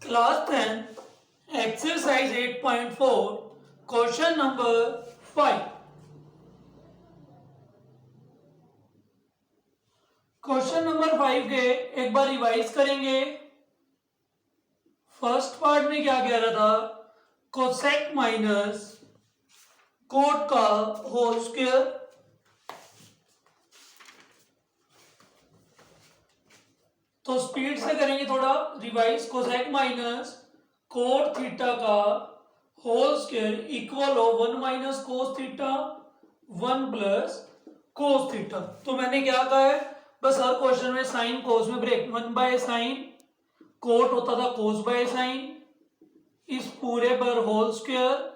Class 10, exercise 8.4, question number 5. Question number 5 के एक बार revise करेंगे। फर्स्ट पार्ट में क्या कह रहा था, कोसेक माइनस कोट का होल स्क्वायर, तो स्पीड से करेंगे थोड़ा revise. Cosec minus cot theta का होल स्क्वायर इक्वल हो 1 minus cos theta 1 plus cos theta. तो मैंने क्या कहा है, बस हर क्वेश्चन में साइन कोस में ब्रेक, 1 बाय साइन कोट होता था कोस बाय साइन, इस पूरे पर होल स्क्वायर,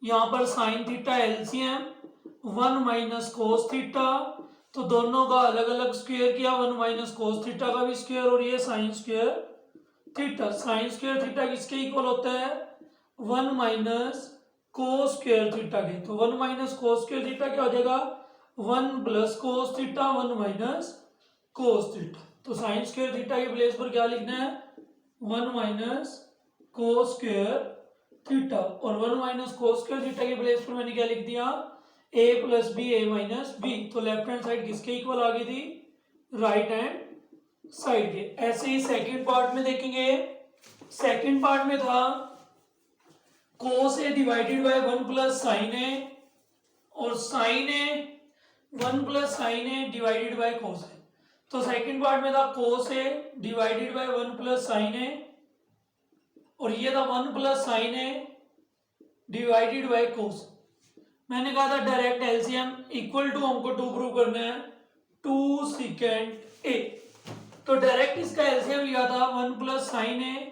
यहां पर sine theta LCM 1 minus cos theta, तो दोनों का अलग अलग स्क्वायर किया, 1 माइनस कोस थीटा का भी स्क्वायर और ये sine square theta. Sine square theta किसके इक्वल होता है, 1 माइनस कोस स्क्वायर थीटा के। तो 1 माइनस कोस स्क्वायर थीटा क्या हो जाएगा, 1 plus cos theta 1 minus cos theta. तो साइन स्क्वायर थीटा के प्लेस पर क्या लिखना है, 1 माइनस कोस स्क्वायर थीटा, और 1 माइनस कोस स्क्वायर थीटा के प्लेस पर मैंने क्या लिख दिया, a plus B A minus B. तो लेफ्ट हैंड साइड किसके इक्वल आ गई थी, राइट हैंड साइड के। ऐसे ही सेकंड पार्ट में देखेंगे। सेकंड पार्ट में था cos A divided by 1 plus sine A, और sine A 1 plus sine A divided by cos A. तो सेकंड पार्ट में था cos A divided by 1 plus sine A, और ये था 1 plus sine A divided by cos. मैंने कहा था डायरेक्ट एलसीएम इक्वल टू हमको 2 प्रूव करना है, 2 सेकेंड ए। तो डायरेक्ट इसका एलसीएम लिया था 1 प्लस साइन ए,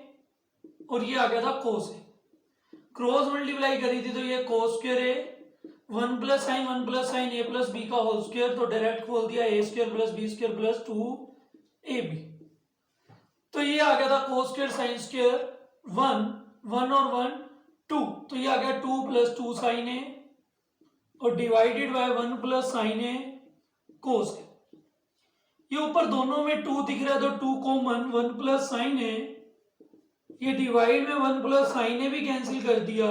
और ये आ गया था कोस ए। क्रॉस मल्टीप्लाई करी थी तो ये cos square A, 1 plus sine A plus B का होल स्क्वायर, तो डायरेक्ट खोल दिया A square plus B square plus 2 ab। तो ये आ गया था कोस स्क्वायर साइन स्क्वायर 1 और 1 2, तो ये आ गया 2 प्लस 2 साइन ए, और डिवाइडेड बाय 1 प्लस साइन ए कोस ए। ये ऊपर दोनों में 2 दिख रहा है तो 2 कॉमन, 1 प्लस साइन ए, ये डिवाइड में 1 प्लस साइन ए भी कैंसिल कर दिया,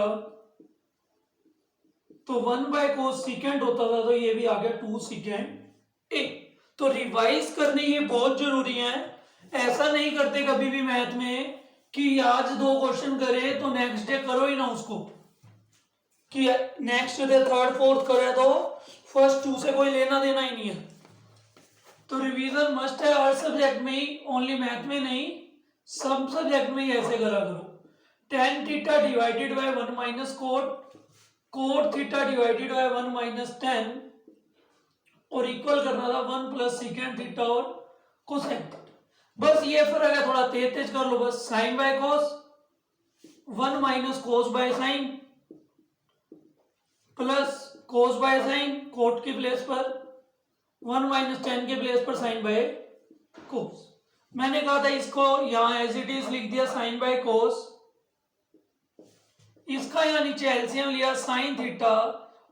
तो 1 बाय कोस सेकेंड होता था, तो ये भी आ गया 2 सेकेंड ए। तो रिवाइज करने ये बहुत जरूरी है। ऐसा नहीं करते कभी भी मैथ में कि आज 2 क्वेश्चन करे तो नेक्स्ट डे करो ही ना उसको, कि नेक्स्ट डे थर्ड फोर्थ करे तो फर्स्ट 2 से कोई लेना देना ही नहीं है। तो रिवीजन मस्ट है हर सब्जेक्ट में ही, ओनली मैथ में नहीं, सब सब्जेक्ट में ही ऐसे करा करो। tan theta divided by 1 minus cot theta divided by 1 minus tan, और इक्वल करना था 1 प्लस सेकेंड थीटा और कोसेक। बस ये फर्क है, थोड़ा तेज तेज कर लो। बस sine by cos 1 minus cos by sine plus cos by sine, cot के प्लेस पर 1 माइनस tan के प्लेस पर साइन बाय कोस। मैंने कहा था इसको यहां एज इट इज लिख दिया साइन बाय कोस, इसका यहां नीचे एलसीएम लिया साइन थीटा,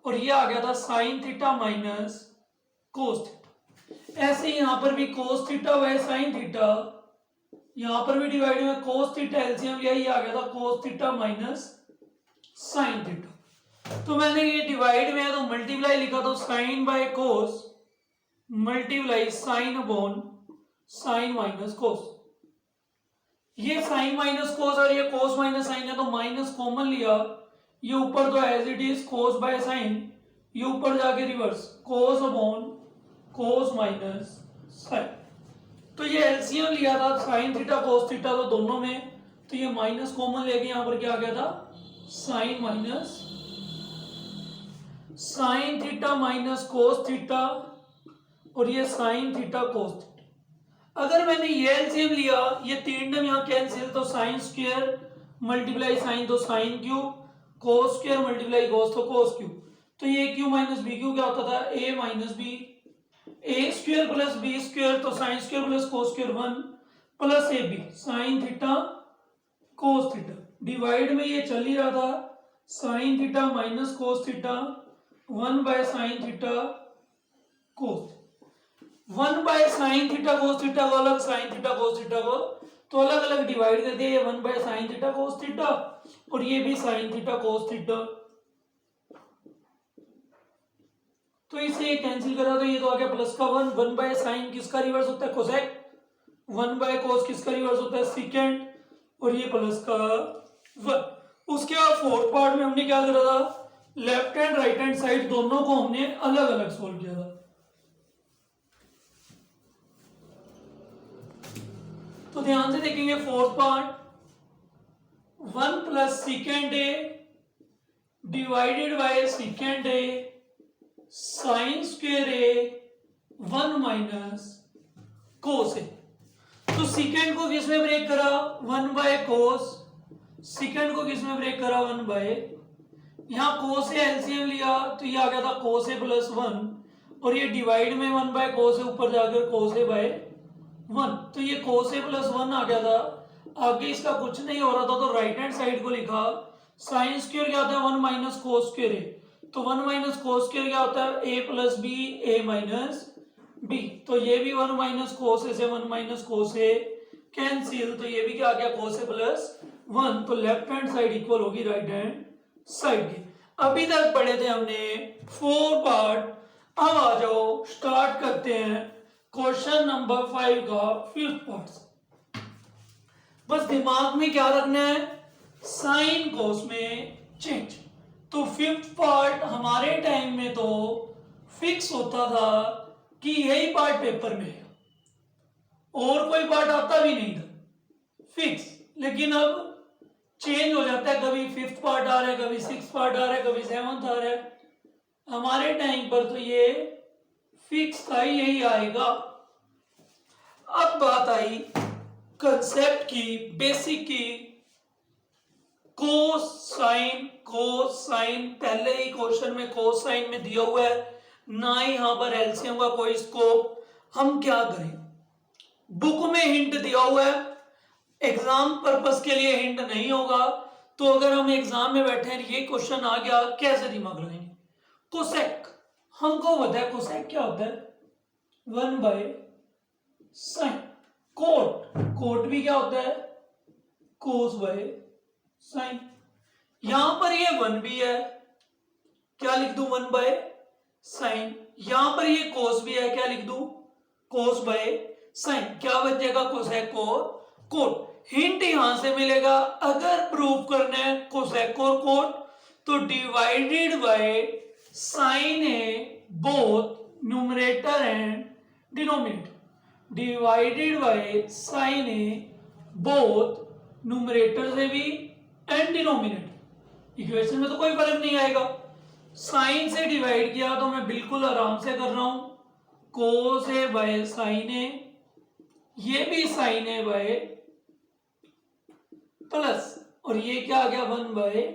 और ये आ गया था sine theta minus cos theta. ऐसे यहां पर भी cos theta by sine theta, यहां पर भी डिवाइड में कोस थीटा एलसीएम लिया, ये आ गया था cos theta minus sine theta. तो मैंने ये डिवाइड में है तो मल्टीप्लाई लिखा, तो sine by cos multiply sine upon sine minus cos. ये साइन माइनस कोस और ये कोस माइनस साइन है, तो माइनस कॉमन लिया, ये ऊपर तो as it is cos by sine, ये ऊपर जाके reverse cos upon cos minus sine. तो ये एलसीएम लिया था साइन थीटा कोस थीटा, तो दोनों में, तो ये माइनस कॉमन लेके यहां पर क्या आ गया था sine minus sine theta minus cos theta, और ये साइन थीटा कोस थीटा। अगर मैंने ये एलसीएम लिया, ये 3 टर्म यहां कैंसिल, तो साइन स्क्वायर मल्टीप्लाई साइन तो sine cube, cos square multiply कोस तो कोस क्यूब। तो ये क्यू माइनस बी क्यू क्या होता था, A minus B, A square plus B square, तो sine square plus cos square 1 plus A B sine theta cos theta. Divide में ये चल ही रहा था sine theta minus cos theta 1 by sine theta cos, 1 by sine theta cos theta को अलग, sign theta cos theta को तो अलग अलग डिवाइड कर दिया, ये 1/sin थीटा cos थीटा और ये भी sin थीटा cos थीटा। तो इसे कैंसिल करा तो ये तो आ गया प्लस का 1/sin किसका रिवर्स होता है कोसेक, 1/cos किसका रिवर्स होता है सीकेंड, और ये प्लस का 1। उसके बाद फोर्थ पार्ट में हमने क्या करा था, left hand right hand side दोनों को हमने अलग अलग सोल्व किया था। तो ध्यान से देखेंगे fourth part, 1 plus secant A divided by secant A sine square A 1 minus cos A. तो सीकेंड को किस में ब्रेक करा 1/cos, सीकेंड को किस में ब्रेक करा 1/, यहां cos ए एलसीएम लिया तो ये आ गया था cos ए प्लस 1 और ये डिवाइड में 1/cos ए ऊपर जाकर cos ए बाय 1, तो ये cos ए प्लस 1 आ गया था। आगे इसका कुछ नहीं हो रहा था तो राइट हैंड साइड को लिखा साइन स्क्वायर क्या होता है 1 माइनस cos स्क्वायर ए, तो 1 माइनस cos स्क्वायर क्या होता है a plus B a minus B, तो ये भी 1 माइनस cos ए से 1 माइनस cos ए कैंसिल, तो ये भी क्या आ गया cos ए प्लस 1, तो लेफ्ट हैंड साइड इक्वल होगी राइट हैंड साइड की। अभी तक पढ़े थे हमने 4 पार्ट, अब आ जाओ स्टार्ट करते हैं क्वेश्चन नंबर 5 का 5th पार्ट। बस दिमाग में क्या रखना है, साइन कोस में चेंज। तो 5th पार्ट हमारे टाइम में तो फिक्स होता था कि यही पार्ट पेपर में है और कोई पार्ट आता भी नहीं था फिक्स, लेकिन अब चेंज हो जाता है, कभी 5th पार्ट आ रहा है, कभी 6th पार्ट आ रहा है, कभी 7th आ रहा है। हमारे टाइम पर तो ये फिक्स था, यही आएगा। अब बात आई कंसेप्ट की, बेसिक की, कोस साइन पहले ही क्वेश्चन में कोस साइन में दिया हुआ है, ना ही यहां पर एलसीएम का कोई स्कोप। हम क्या करें, बुक में हिंट दिया हुआ है, एग्जाम पर्पस के लिए हिंट नहीं होगा, तो अगर हम एग्जाम में बैठे हैं ये क्वेश्चन आ गया कैसे दिमाग लगाएंगे। कोसेक हमको पता है, कोसेक क्या होता है 1/sin। कोट भी क्या होता है cos/sin। यहां पर ये 1 भी है, क्या लिख दूं 1/sin, यहां पर ये cos भी है, क्या लिख दूं cos/sin, क्या बच जाएगा कोसेक और कोट। हिंट यहां से मिलेगा, अगर प्रूव करना है कोसेक और कोट तो divided by sine A both numerator and denominator, divided by sine A both numerator से भी एंड डिनोमिनेटर। इक्वेशन में तो कोई फर्क नहीं आएगा, साइन से डिवाइड किया तो मैं बिल्कुल आराम से कर रहा हूं, कोस ए बाय साइन ए, ये भी साइन ए बाय प्लस, और ये क्या आ गया 1/,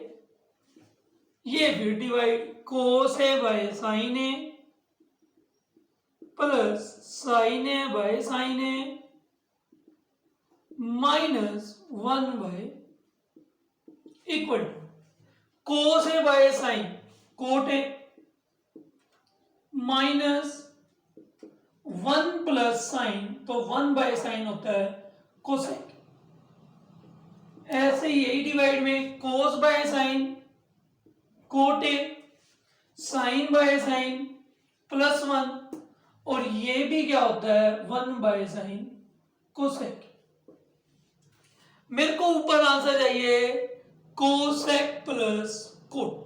ये फिर divide cos A by sine A plus sine A by sine A minus 1/, equal to cos A by sine cot A minus 1 plus sine, तो 1/sin होता है कोसेक। ऐसे यही डिवाइड में cos by sine cot A, sine by sine plus 1, और ये भी क्या होता है 1/sin कोसेक। मेरे को ऊपर आंसर चाहिए कोसेक प्लस कोट।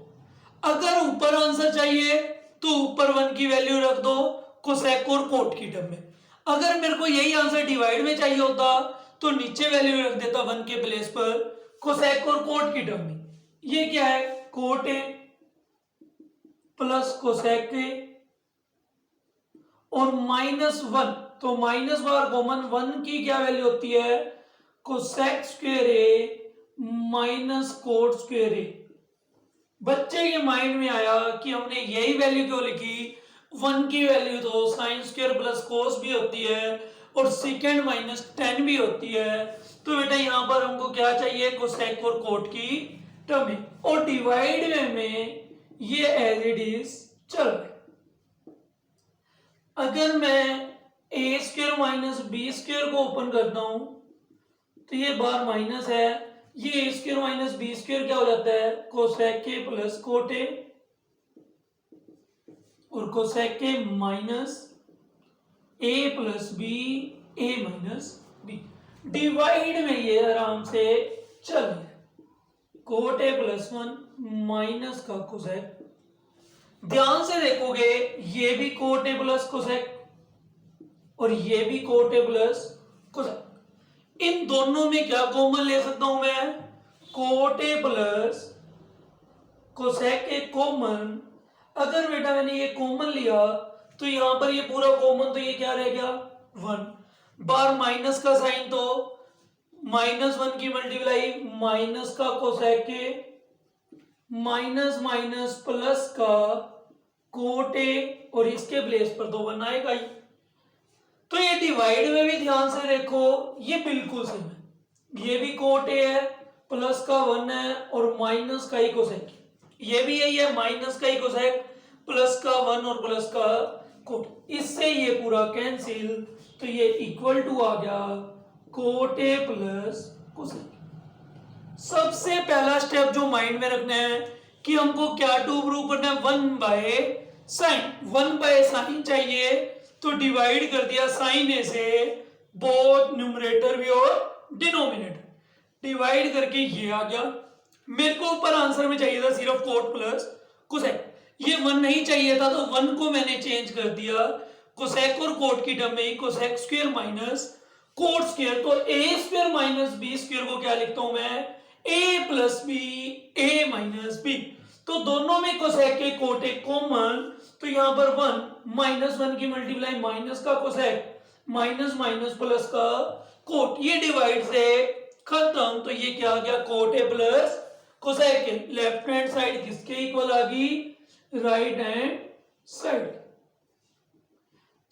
अगर ऊपर आंसर चाहिए तो ऊपर 1 की वैल्यू रख दो कोसेक और कोट की टर्म में। अगर मेरे को यही आंसर डिवाइड में चाहिए होता तो नीचे वैल्यू रख देता 1 के प्लेस पर कोसेक और कोट की टर्म में। ये क्या है कोट ए प्लस कोसेक ए और -1, तो माइनस बार कॉमन, 1 की क्या वैल्यू होती है कोसेक स्क्वायर ए माइनस कोट स्क्वायर ए। बच्चे के माइंड में आया कि हमने यही वैल्यू क्यों लिखी, 1 की वैल्यू तो साइन स्क्वायर प्लस कोस भी होती है और सेकेंड -10 भी होती है, तो बेटा यहां पर हमको क्या चाहिए कोसेक और कोट की टर्म में, और डिवाइड में ये एज इट इज चल रहा है। अगर मैं a² माइनस b² को ओपन करता हूं तो ये बार माइनस है, ये A square minus B square क्या हो जाता है, cosec A plus cot A, और cosec A minus A plus B, A minus B. Divide में ये आराम से चल रहा है, कोट ए प्लस 1 माइनस का कोसेक। ध्यान से देखोगे ये भी कोट ए प्लस कोसेक और ये भी कोट ए प्लस कोसेक। इन दोनों में क्या कॉमन ले सकता हूं मैं, coat A plus cosec A common. अगर बेटा मैंने ये कॉमन लिया तो यहां पर ये पूरा कॉमन, तो ये क्या रह गया 1 बार माइनस का साइन, तो -1 की मल्टीप्लाई माइनस का cosec A minus minus plus का कोट ए, और इसके प्लेस पर तो 1 आएगा ही। तो ये डिवाइड में भी ध्यान से देखो ये बिल्कुल सेम है, ये भी कोट ए है प्लस का 1 है और माइनस का ही कोसेक, ये भी यही है माइनस का ही कोसेक प्लस का 1 और प्लस का कोट। इससे ये पूरा कैंसिल, तो ये इक्वल टू आ गया कोट ए प्लस कोसेक। सबसे पहला स्टेप जो माइंड में रखना है कि हमको क्या टू प्रूव करना है, 1 बाय साइन। 1 बाय साइन चाहिए तो डिवाइड कर दिया साइन ए से, बोथ न्यूमरेटर भी और डिनोमिनेटर, डिवाइड करके ये आ गया। मेरे को ऊपर आंसर में चाहिए था सिर्फ कोट प्लस कोसेक, ये 1 नहीं चाहिए था तो 1 को मैंने चेंज कर दिया कोसेक और कोट की टर्म में, cosec square minus cot square. तो ए स्क्वायर माइनस बी स्क्वायर को क्या लिखता हूं मैं, ए plus B, A minus B. तो दोनों में कोसेक के कोट एक कॉमन, तो यहां पर 1 -1 की मल्टीप्लाई माइनस का कोसेक माइनस माइनस प्लस का कोट, ये डिवाइड से खत्म। तो ये क्या आ गया कोट ए प्लस कोसेक के। लेफ्ट हैंड साइड किसके इक्वल आ गई, राइट हैंड साइड।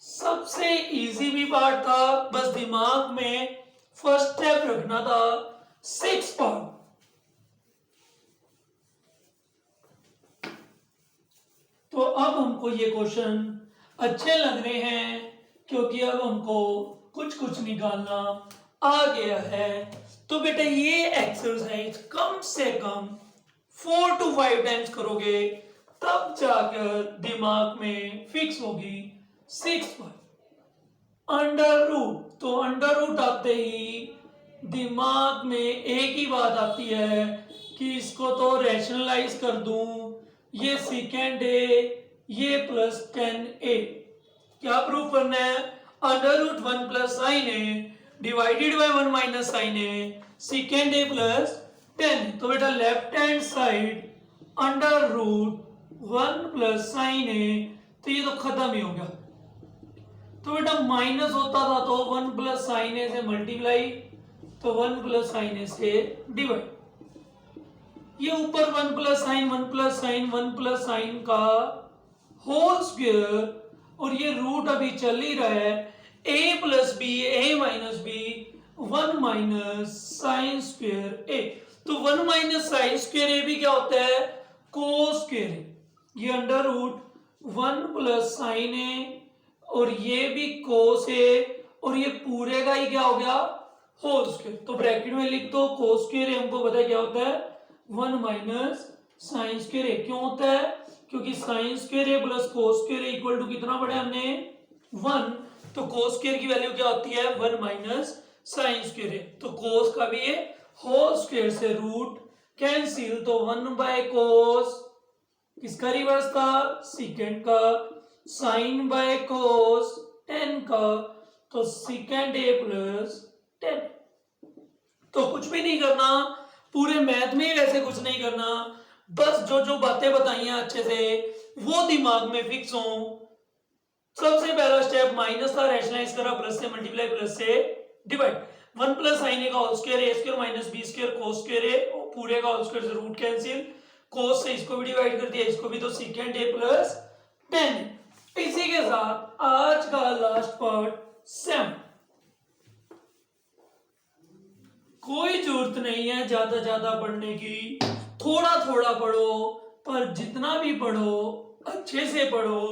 सबसे इजी भी पार्ट था, बस दिमाग में फर्स्ट स्टेप रखना था 6 पार्ट। तो अब हमको ये क्वेश्चन अच्छे लग रहे हैं क्योंकि अब हमको कुछ कुछ निकालना आ गया है। तो बेटा ये एक्सरसाइज कम से कम 4 to 5 टाइम्स करोगे तब जाकर दिमाग में फिक्स होगी 6 पर। अंडर रूट, तो अंडर रूट आते ही दिमाग में एक ही बात आती है कि इसको तो रैशनलाइज कर दूं, ये सेकेंड ए, ये प्लस 10a। क्या प्रूव करना है, under root 1 plus sine A divided by 1 minus sine A, secant A plus 10। तो बेटा left hand side under root 1 plus sine A, तो ये तो खत्म ही हो गया। तो बेटा माइनस होता था तो 1 प्लस साइन ए से मल्टीप्लाई, तो 1 प्लस साइन ए से डिवाइड। ये ऊपर 1 plus sine 1 plus sine 1 plus sine का होल स्क्वायर, और ये रूट अभी चल ही रहा है a plus B, A minus B, 1 minus sine square A. तो 1 माइनस साइन स्क्वायर ए भी क्या होता है, कोस स्क्वायर ए। ये under root 1 plus sine A और ये भी कोस ए, और ये पूरे का ही क्या हो गया होल स्क्वायर। तो ब्रैकेट में लिख दो कोस स्क्वायर ए, हमको पता है क्या होता है 1 माइनस साइन स्क्वायर ए। क्यों होता है, क्योंकि sine square A plus cos square A equal to कितना पढ़ा हमने 1, तो कोस स्क्वायर की वैल्यू क्या होती है 1 माइनस साइन स्क्वायर ए। तो कोस का भी ये होल स्क्वायर से रूट कैंसिल, तो 1 बाय कोस किसका रिवर्स था सेकेंड का, साइन बाय कोस 10 का, तो सेकेंड ए प्लस 10। तो कुछ भी नहीं करना, पूरे मैथ में ही वैसे कुछ नहीं करना, बस जो जो बातें बताई हैं अच्छे से वो दिमाग में फिक्स हो। सबसे पहला स्टेप माइनस था, रैशनलाइज करा, प्लस से मल्टीप्लाई, प्लस से डिवाइड। 1 प्लस साइन ए का whole square, A square minus B square cos square A, पूरे का होल स्क्वायर से रूट कैंसिल, कोस से इसको भी डिवाइड कर दिया, इसको भी, तो सेकेंड ए प्लस 10। इसी के साथ आज का लास्ट पार्ट 7। कोई जरूरत नहीं है ज्यादा पढ़ने की, थोड़ा थोड़ा पढ़ो, पर जितना भी पढ़ो अच्छे से पढ़ो।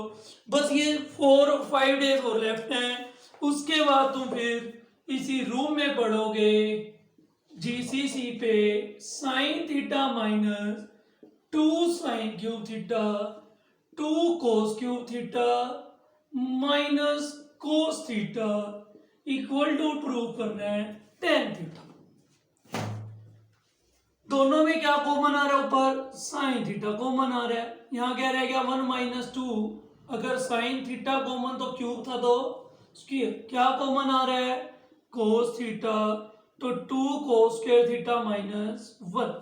बस ये 4 और 5 डेज और लेफ्ट हैं, उसके बाद तुम फिर इसी रूम में पढ़ोगे जीसीसी पे sine theta minus 2 sine cube theta 2 cos cube theta minus cos theta equal to prove करना है टेन थीटा। दोनों में क्या कॉमन आ रहा है, ऊपर साइन थीटा कॉमन आ रहा है, यहां क्या रह गया 1 माइनस 2, अगर साइन थीटा कॉमन तो क्यूब था तो स्क्वायर, क्या कॉमन आ रहा है कोस थीटा, तो 2 कोस स्क्वायर थीटा माइनस 1।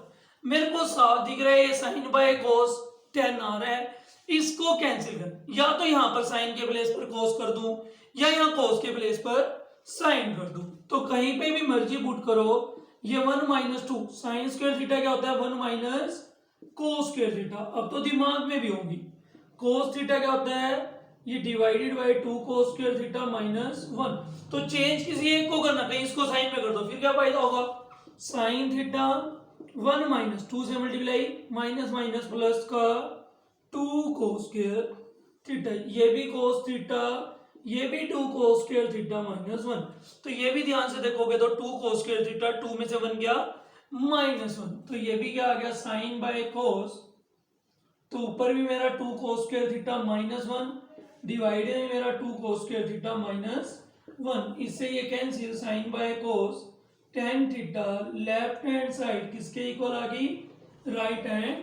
मेरे को साफ दिख रहा है ये साइन बाय कोस 10 आ रहा है, इसको कैंसिल कर, या तो यहां पर साइन के प्लेस पर कोस कर दूं या यहां कोस के प्लेस पर साइन कर दूं, तो कहीं पे भी मर्जी पुट करो। ये 1 माइनस 2 साइन स्क्वायर थीटा क्या होता है 1 माइनस कोस स्क्वायर थीटा, अब तो दिमाग में भी होगी। कोस थीटा क्या होता है, ये divided by 2 cos square theta minus 1, तो चेंज किसी एक को करना, कहीं इसको साइन में कर दो, फिर क्या फायदा होगा, साइन थीटा 1 माइनस 2 से मल्टीप्लाई माइनस माइनस प्लस का 2 कोस स्क्वायर थीटा, ये भी कोस थीटा, ये भी 2 कोस स्क्वायर थीटा माइनस 1, तो ये भी ध्यान से देखोगे तो 2 कोस स्क्वायर थीटा 2 में से 1 गया माइनस 1, तो ये भी क्या आ गया साइन बाय कोस, तो ऊपर भी मेरा 2 कोस स्क्वायर थीटा माइनस 1, डिवाइडेड में मेरा 2 कोस स्क्वायर थीटा माइनस 1, इससे ये cancel, sine by cos tan theta left hand side किसके इक्वल आ गई, राइट हैंड